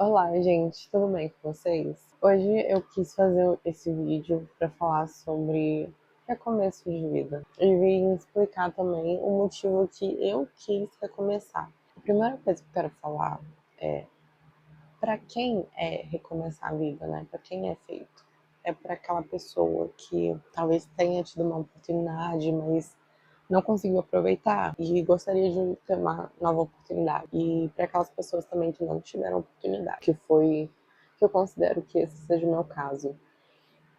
Olá, gente, tudo bem com vocês? Hoje eu quis fazer esse vídeo para falar sobre recomeço de vida e vim explicar também o motivo que eu quis recomeçar. A primeira coisa que eu quero falar é para quem é recomeçar a vida, né? Para quem é feito. É para aquela pessoa que talvez tenha tido uma oportunidade, mas não conseguiu aproveitar e gostaria de ter uma nova oportunidade. E para aquelas pessoas também que não tiveram oportunidade, que eu considero que esse seja o meu caso.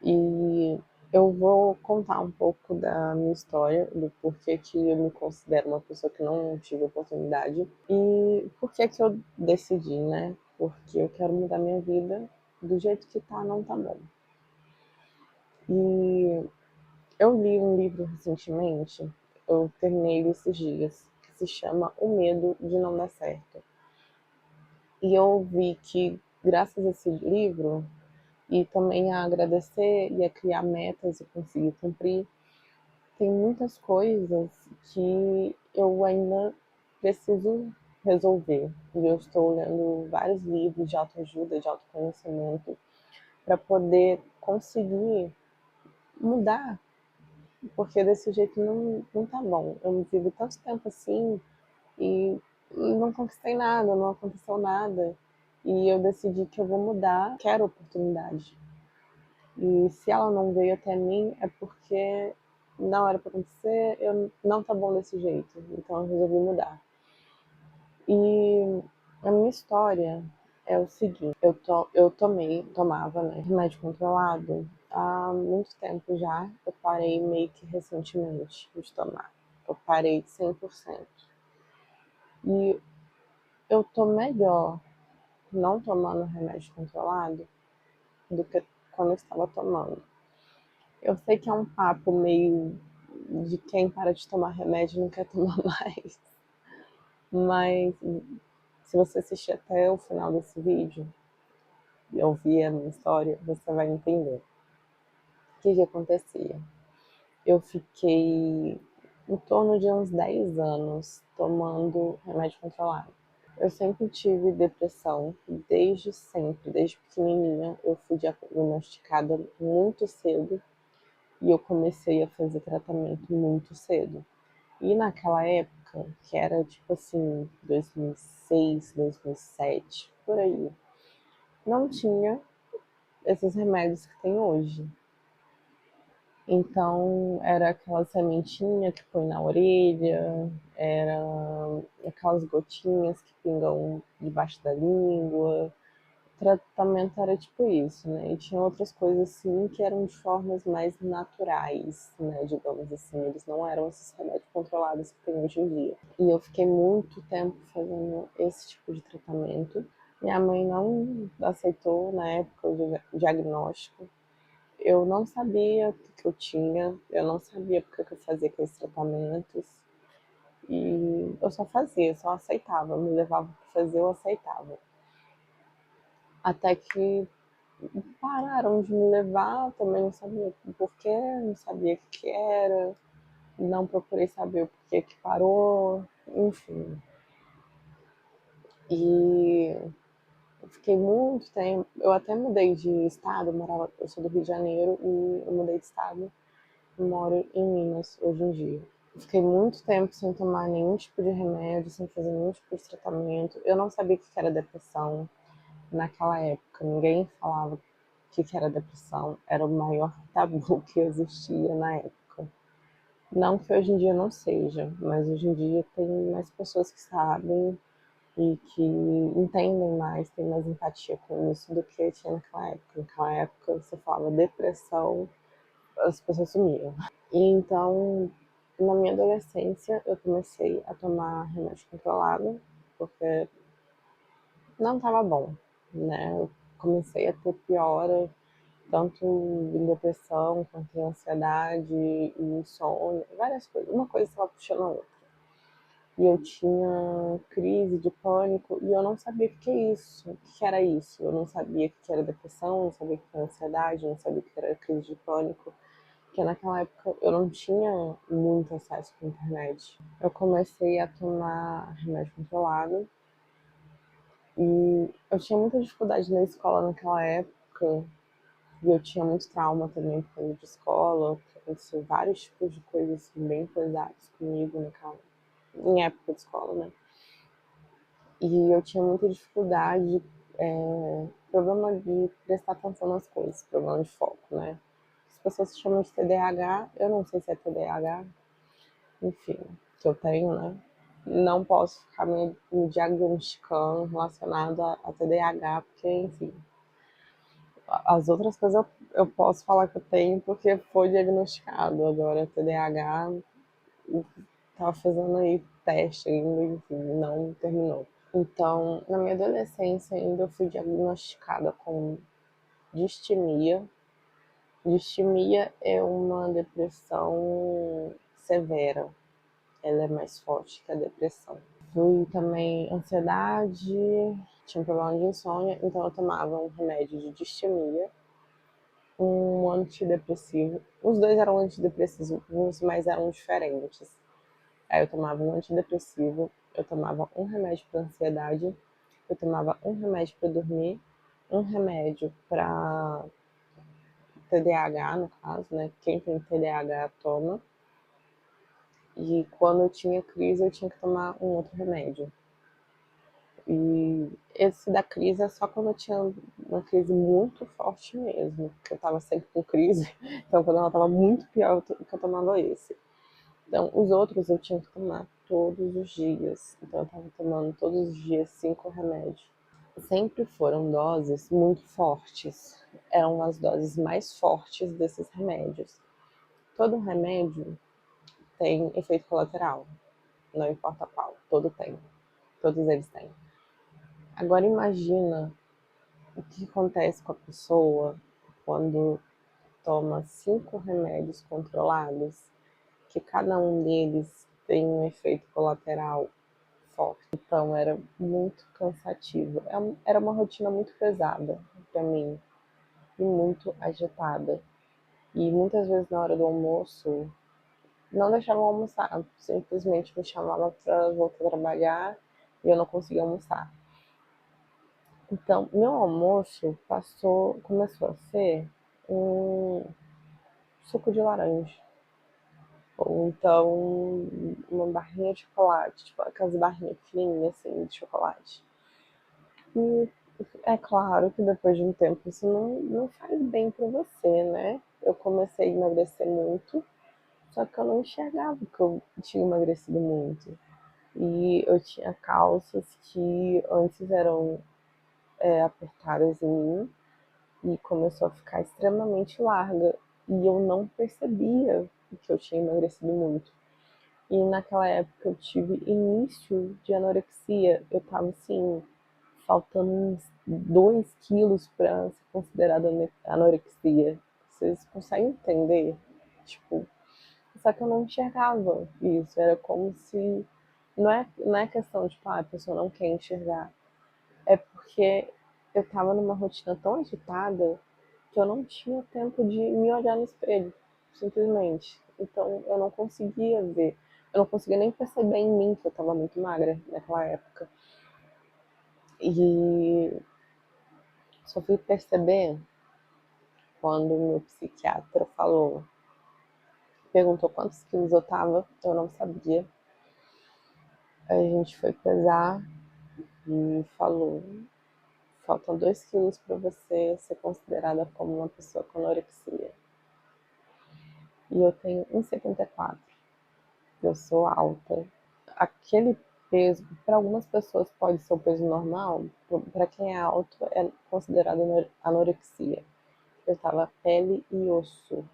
E eu vou contar um pouco da minha história, do porquê que eu me considero uma pessoa que não tive oportunidade e porquê que eu decidi, né? Porque eu quero mudar minha vida, do jeito que tá, não tá bom. E eu li um livro recentemente, eu terminei ele esses dias, que se chama O Medo de Não Dar Certo. E eu vi que, graças a esse livro, e também a agradecer e a criar metas e conseguir cumprir, tem muitas coisas que eu ainda preciso resolver. E eu estou lendo vários livros de autoajuda, de autoconhecimento, para poder conseguir mudar, porque desse jeito não tá bom. Eu vivo tanto tempo assim e não conquistei nada, não aconteceu nada. E eu decidi que eu vou mudar, quero oportunidade. E se ela não veio até mim é porque não era para acontecer, eu não tá bom desse jeito. Então eu resolvi mudar. E a minha história é o seguinte, tomava, né, remédio controlado há muito tempo já. Eu parei meio que recentemente de tomar. Eu parei 100%. E eu tô melhor não tomando remédio controlado do que quando eu estava tomando. Eu sei que é um papo meio de quem para de tomar remédio e não quer tomar mais. Mas se você assistir até o final desse vídeo e ouvir a minha história, você vai entender. O que acontecia? Eu fiquei em torno de uns 10 anos tomando remédio controlado. Eu sempre tive depressão, desde sempre, desde pequenininha. Eu fui diagnosticada muito cedo e eu comecei a fazer tratamento muito cedo. E naquela época, que era tipo assim, 2006, 2007, por aí, não tinha esses remédios que tem hoje. Então, era aquela sementinha que põe na orelha, era aquelas gotinhas que pingam debaixo da língua. O tratamento era tipo isso, né? E tinha outras coisas assim que eram de formas mais naturais, né? Digamos assim, eles não eram esses remédios controlados que tem hoje em dia. E eu fiquei muito tempo fazendo esse tipo de tratamento. Minha mãe não aceitou na época o diagnóstico. Eu não sabia o que eu tinha, eu não sabia porque que eu fazia aqueles tratamentos. E eu só fazia, só aceitava. Me levava para fazer, eu aceitava. Até que pararam de me levar, também não sabia o porquê, não sabia o que era, não procurei saber o porquê que parou, enfim. E eu fiquei muito tempo, eu até mudei de estado, eu sou do Rio de Janeiro e eu mudei de estado e moro em Minas hoje em dia. Eu fiquei muito tempo sem tomar nenhum tipo de remédio, sem fazer nenhum tipo de tratamento. Eu não sabia o que era depressão naquela época, ninguém falava que era depressão, era o maior tabu que existia na época. Não que hoje em dia não seja, mas hoje em dia tem mais pessoas que sabem e que entendem mais, têm mais empatia com isso do que tinha naquela época. Naquela época, você falava depressão, as pessoas sumiam. E então, na minha adolescência, eu comecei a tomar remédio controlado, porque não estava bom, né? Eu comecei a ter piora, tanto em depressão, quanto em ansiedade, em insônia, várias coisas. Uma coisa estava puxando a outra. E eu tinha crise de pânico e eu não sabia o que é isso, o que era isso. Eu não sabia o que era depressão, não sabia o que era ansiedade, não sabia o que era crise de pânico. Porque naquela época eu não tinha muito acesso à internet. Eu comecei a tomar remédio controlado E eu tinha muita dificuldade na escola naquela época, e eu tinha muito trauma também por causa de escola, porque aconteceu vários tipos de coisas assim, bem pesadas comigo em época de escola, né? E eu tinha muita dificuldade, problema de prestar atenção nas coisas, problema de foco, né? As pessoas chamam de TDAH, eu não sei se é TDAH, enfim, que eu tenho, né? Não posso ficar me diagnosticando relacionado a TDAH, porque, enfim, as outras coisas eu posso falar que eu tenho porque foi diagnosticado. Agora, TDAH, tava fazendo aí teste ainda, enfim, não terminou. Então, na minha adolescência ainda eu fui diagnosticada com distimia. Distimia é uma depressão severa, ela é mais forte que a depressão. Fui também ansiedade, tinha um problema de insônia, então eu tomava um remédio de distimia, um antidepressivo. Os dois eram antidepressivos, mas eram diferentes. Aí eu tomava um antidepressivo, eu tomava um remédio para ansiedade, eu tomava um remédio para dormir, um remédio para TDAH, no caso, né? Quem tem TDAH toma. E quando eu tinha crise, eu tinha que tomar um outro remédio. E esse da crise é só quando eu tinha uma crise muito forte mesmo, porque eu tava sempre com crise. Então, quando ela tava muito pior, eu tomava esse. Então, os outros eu tinha que tomar todos os dias. Então, eu tava tomando todos os dias 5 remédios. Sempre foram doses muito fortes. Eram as doses mais fortes desses remédios. Todo remédio tem efeito colateral, não importa qual, todo tem. Todos eles têm. Agora imagina o que acontece com a pessoa quando toma 5 remédios controlados, que cada um deles tem um efeito colateral forte. Então era muito cansativo. Era uma rotina muito pesada para mim e muito agitada. E muitas vezes na hora do almoço não deixavam almoçar, simplesmente me chamava para voltar a trabalhar e eu não conseguia almoçar. Então, meu almoço começou a ser um suco de laranja. Ou então uma barrinha de chocolate, tipo aquelas barrinhas fininhas assim de chocolate. E é claro que depois de um tempo isso não faz bem para você, né? Eu comecei a emagrecer muito, só que eu não enxergava que eu tinha emagrecido muito. E eu tinha calças que antes eram apertadas em mim e começou a ficar extremamente larga. E eu não percebia que eu tinha emagrecido muito. E naquela época eu tive início de anorexia. Eu tava assim, faltando uns 2 quilos para ser considerada anorexia. Vocês conseguem entender? Tipo, só que eu não enxergava isso. Era como se. Não é questão de, tipo, a pessoa não quer enxergar. É porque eu tava numa rotina tão agitada que eu não tinha tempo de me olhar no espelho, simplesmente. Então eu não conseguia ver, eu não conseguia nem perceber em mim que eu tava muito magra naquela época. E só fui perceber quando o meu psiquiatra perguntou quantos quilos eu tava, eu não sabia. Aí a gente foi pesar e falou: faltam 2 quilos para você ser considerada como uma pessoa com anorexia. E eu tenho 1,74. Eu sou alta. Aquele peso, para algumas pessoas pode ser o peso normal, para quem é alto é considerado anorexia. Eu tava pele e osso,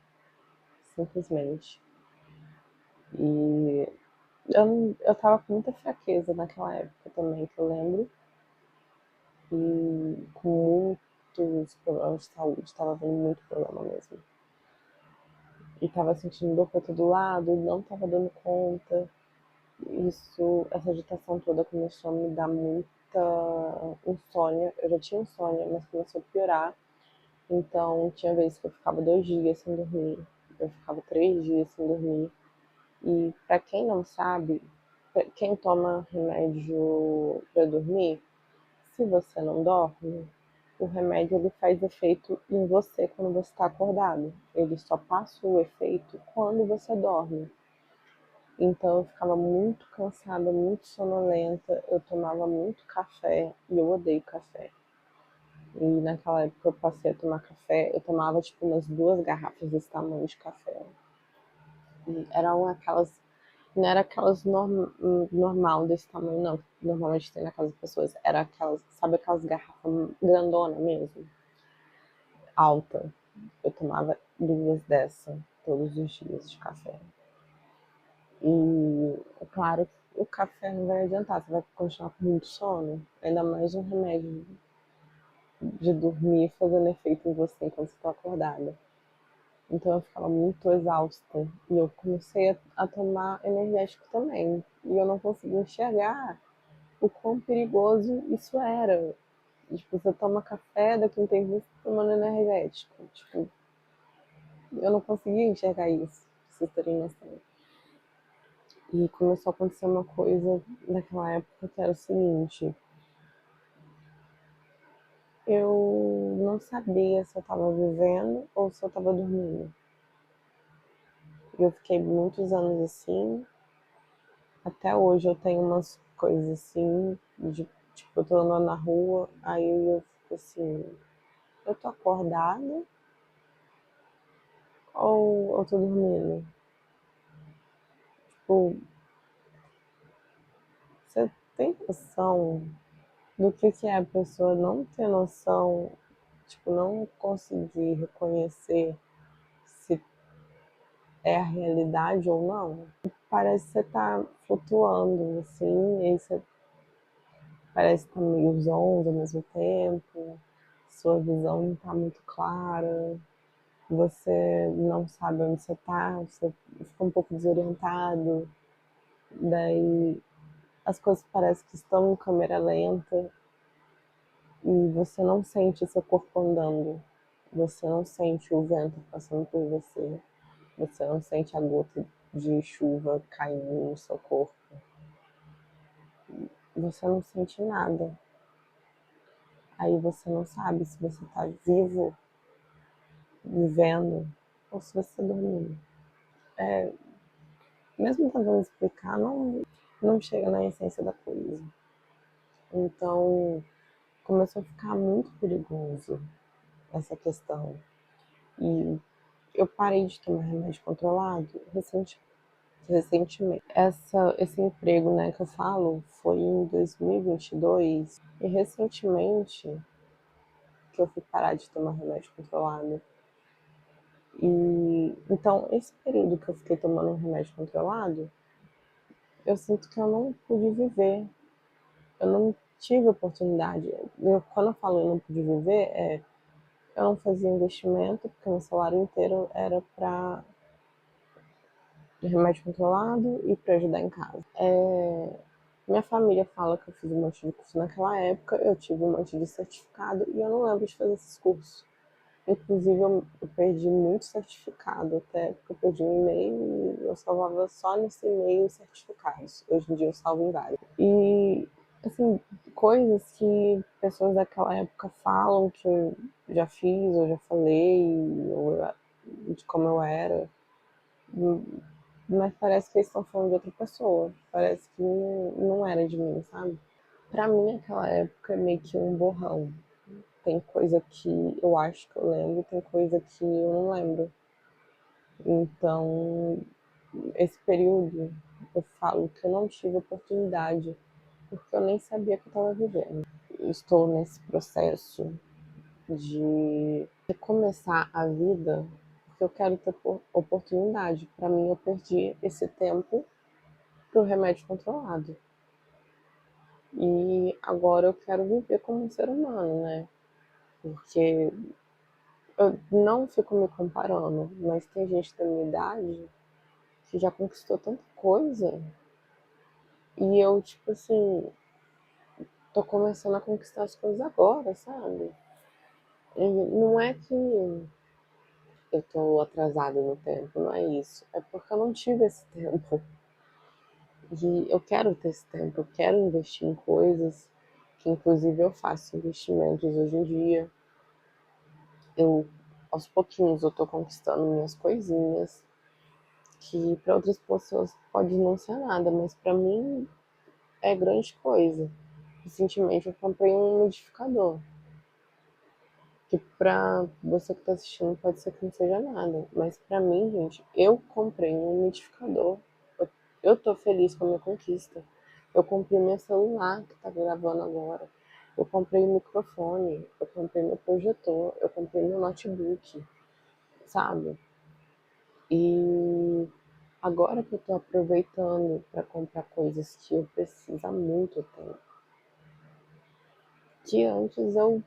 simplesmente. E eu tava com muita fraqueza naquela época também, que eu lembro. E com muitos problemas de saúde, tava vendo muito problema mesmo. E tava sentindo dor pra todo lado, não tava dando conta. Essa agitação toda começou a me dar muita insônia. Eu já tinha insônia, mas começou a piorar. Então, tinha vezes que eu ficava 2 dias sem dormir, eu ficava 3 dias sem dormir. E para quem não sabe, quem toma remédio para dormir, se você não dorme, o remédio ele faz efeito em você quando você está acordado. Ele só passa o efeito quando você dorme. Então eu ficava muito cansada, muito sonolenta, eu tomava muito café e eu odeio café. E naquela época eu passei a tomar café, eu tomava tipo umas 2 garrafas desse tamanho de café. E eram aquelas, não era aquelas normal desse tamanho, não. Normalmente tem na casa das pessoas. Era aquelas, sabe aquelas garrafas grandona mesmo, alta. Eu tomava 2 dessas todos os dias de café. E é claro que o café não vai adiantar, você vai continuar com muito sono. Ainda mais um remédio de dormir fazendo efeito em você enquanto você está acordada. Então eu ficava muito exausta. E eu comecei a tomar energético também. E eu não conseguia enxergar o quão perigoso isso era. Tipo, você toma café, daqui a um tempo você tá tomando energético. Tipo, eu não conseguia enxergar isso, pra vocês terem noção. E começou a acontecer uma coisa naquela época que era o seguinte: eu não sabia se eu estava vivendo ou se eu estava dormindo. Eu fiquei muitos anos assim. Até hoje eu tenho umas coisas assim, de, tipo, eu tô andando na rua, aí eu fico assim, eu tô acordada ou eu tô dormindo? Tipo, você tem noção do que é a pessoa não ter noção, tipo, não conseguir reconhecer se é a realidade ou não? Parece que você tá flutuando, assim, e aí você parece que tá meio zonzo ao mesmo tempo, sua visão não tá muito clara, você não sabe onde você tá, você fica um pouco desorientado, daí as coisas parecem que estão em câmera lenta e você não sente seu corpo andando, você não sente o vento passando por você, você não sente a gota de chuva caindo no seu corpo, você não sente nada. Aí você não sabe se você está vivo, vivendo, ou se você está dormindo. É, mesmo tentando explicar, não chega na essência da coisa. Então, começou a ficar muito perigoso essa questão. E eu parei de tomar remédio controlado recentemente. Esse emprego, né, que eu falo foi em 2022 e recentemente que eu fui parar de tomar remédio controlado. E então, esse período que eu fiquei tomando um remédio controlado, eu sinto que eu não pude viver. Eu não tive oportunidade. Quando eu falo eu não pude viver, eu não fazia investimento, porque meu salário inteiro era para remédio controlado e para ajudar em casa. Minha família fala que eu fiz um monte de curso naquela época, eu tive um monte de certificado e eu não lembro de fazer esses cursos. Inclusive, eu perdi muito certificado, até porque eu perdi um e-mail e eu salvava só nesse e-mail os certificados. Hoje em dia eu salvo em vários. E, assim, coisas que pessoas daquela época falam que eu já fiz, ou já falei, ou de como eu era, mas parece que eles estão falando de outra pessoa. Parece que não era de mim, sabe? Pra mim, aquela época é meio que um borrão. Tem coisa que eu acho que eu lembro, tem coisa que eu não lembro. Então, esse período eu falo que eu não tive oportunidade, porque eu nem sabia que eu estava vivendo. Estou nesse processo de recomeçar a vida, porque eu quero ter oportunidade. Para mim, eu perdi esse tempo para o remédio controlado. E agora eu quero viver como um ser humano, né? Porque eu não fico me comparando, mas tem gente da minha idade que já conquistou tanta coisa e eu, tipo assim, tô começando a conquistar as coisas agora, sabe? E não é que eu tô atrasada no tempo, não é isso. É porque eu não tive esse tempo. E eu quero ter esse tempo, eu quero investir em coisas que inclusive eu faço investimentos hoje em dia. Aos pouquinhos, eu tô conquistando minhas coisinhas, que para outras pessoas pode não ser nada, mas para mim é grande coisa. Recentemente eu comprei um umidificador, que para você que tá assistindo pode ser que não seja nada, mas para mim, gente, eu comprei um umidificador. Eu tô feliz com a minha conquista. Eu comprei meu celular que tá gravando agora. Eu comprei o microfone, eu comprei meu projetor, eu comprei meu notebook, sabe? E agora que eu tô aproveitando para comprar coisas que eu preciso há muito tempo, que antes eu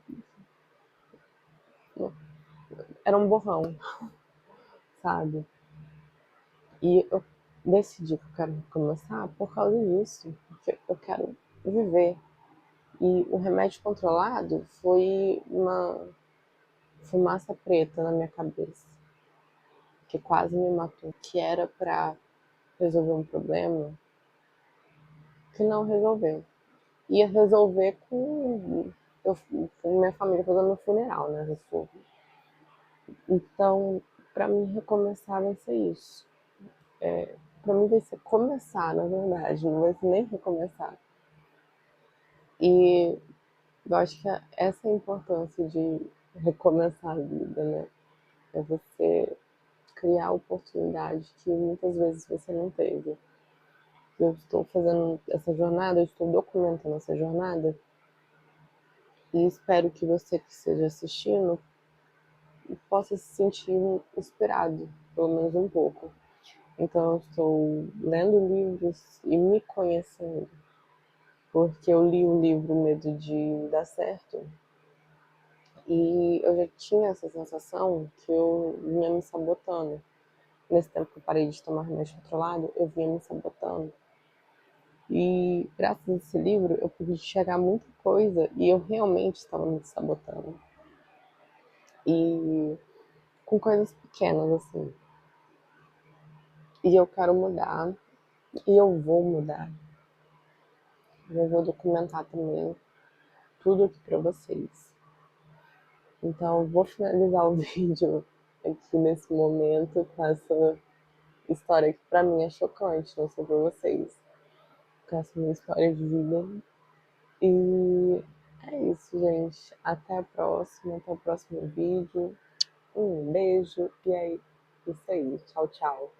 era um borrão, sabe? E eu decidi que eu quero começar por causa disso, porque eu quero viver. E o remédio controlado foi uma fumaça preta na minha cabeça, que quase me matou, que era para resolver um problema que não resolveu. Ia resolver com minha família fazendo meu funeral, né? Então, para mim, recomeçar vai ser isso. Para mim, vai ser começar, na verdade, não vai ser nem recomeçar. E eu acho que essa é a importância de recomeçar a vida, né? É você criar oportunidade que muitas vezes você não teve. Eu estou fazendo essa jornada, eu estou documentando essa jornada e espero que você que esteja assistindo possa se sentir inspirado, pelo menos um pouco. Então, eu estou lendo livros e me conhecendo, porque eu li o livro Medo de Dar Certo e eu já tinha essa sensação que eu vinha me sabotando. Nesse tempo que eu parei de tomar remédio controlado, eu vinha me sabotando. E graças a esse livro eu pude enxergar muita coisa e eu realmente estava me sabotando. E com coisas pequenas assim. E eu quero mudar e eu vou mudar. Eu vou documentar também tudo aqui para vocês. Então, vou finalizar o vídeo aqui nesse momento com essa história que para mim é chocante, não sei para vocês. Com essa minha história de vida. E é isso, gente. Até a próxima, até o próximo vídeo. Um beijo e é isso aí. Tchau, tchau.